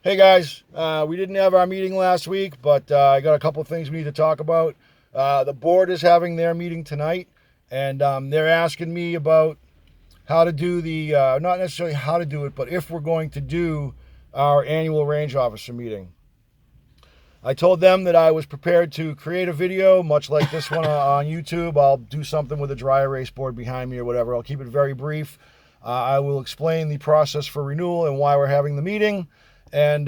Hey guys, we didn't have our meeting last week, but I got a couple of things we need to talk about. The board is having their meeting tonight, and they're asking me about how to do not necessarily how to do it, but if we're going to do our annual range officer meeting. I told them that I was prepared to create a video, much like this one on YouTube. I'll do something with a dry erase board behind me or whatever. I'll keep it very brief. I will explain the process for renewal and why we're having the meeting, and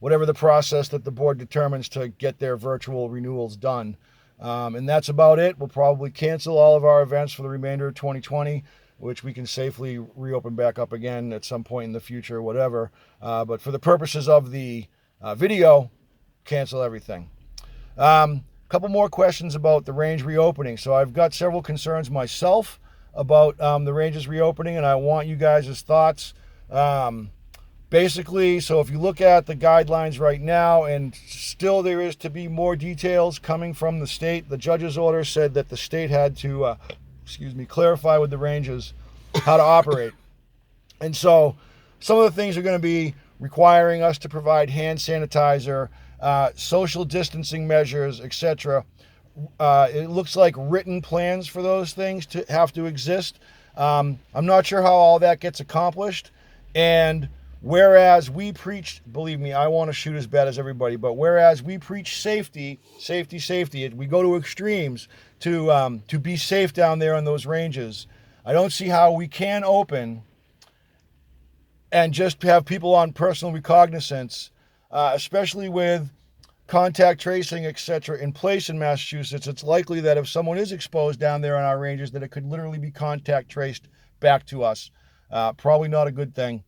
whatever the process that the board determines to get their virtual renewals done. And that's about it. We'll probably cancel all of our events for the remainder of 2020, which we can safely reopen back up again at some point in the future, or whatever. But for the purposes of the video, cancel everything. Couple more questions about the range reopening. So I've got several concerns myself about the ranges reopening, and I want you guys' thoughts. Basically, so if you look at the guidelines right now, and still there is to be more details coming from the state. The judge's order said that the state had to, clarify with the ranges how to operate. And so some of the things are going to be requiring us to provide hand sanitizer, social distancing measures, etc. It looks like written plans for those things to have to exist. I'm not sure how all that gets accomplished. And whereas we preach, believe me, I want to shoot as bad as everybody, but whereas we preach safety, we go to extremes to be safe down there on those ranges. I don't see how we can open and just have people on personal recognizance, especially with contact tracing, etc., in place in Massachusetts. It's likely that if someone is exposed down there on our ranges, that it could literally be contact traced back to us. Probably not a good thing,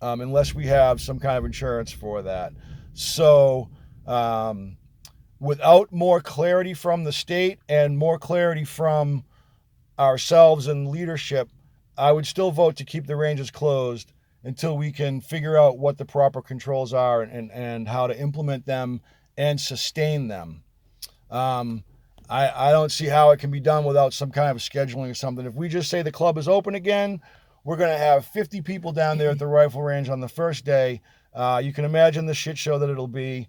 unless we have some kind of insurance for that. So, without more clarity from the state and more clarity from ourselves and leadership, I would still vote to keep the ranges closed until we can figure out what the proper controls are and how to implement them and sustain them. I don't see how it can be done without some kind of scheduling or something. If we just say the club is open again, we're going to have 50 people down there at the rifle range on the first day. You can imagine the shit show that it'll be.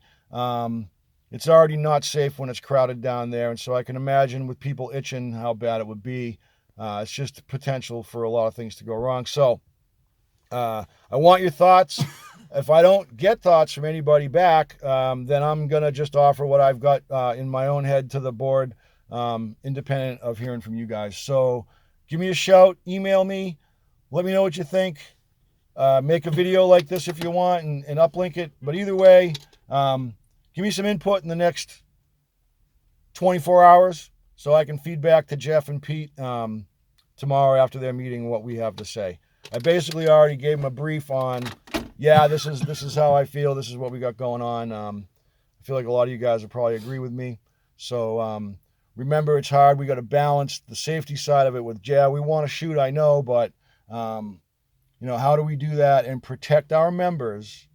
It's already not safe when it's crowded down there, and so I can imagine with people itching how bad it would be. It's just potential for a lot of things to go wrong. So I want your thoughts. If I don't get thoughts from anybody back, then I'm going to just offer what I've got in my own head to the board, independent of hearing from you guys. So give me a shout, email me, let me know what you think. Make a video like this if you want and uplink it. But either way, give me some input in the next 24 hours so I can feed back to Jeff and Pete tomorrow after their meeting what we have to say. I basically already gave them a brief on, this is how I feel. This is what we got going on. I feel like a lot of you guys will probably agree with me. So remember, it's hard. We got to balance the safety side of it with, we want to shoot, I know, but how do we do that and protect our members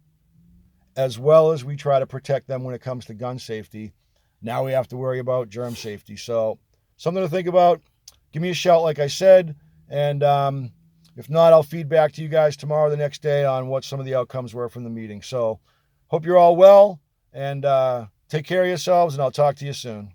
as well as we try to protect them when it comes to gun safety? Now we have to worry about germ safety. So something to think about. Give me a shout, like I said, and if not, I'll feed back to you guys tomorrow, the next day, on what some of the outcomes were from the meeting. So hope you're all well, and take care of yourselves, and I'll talk to you soon.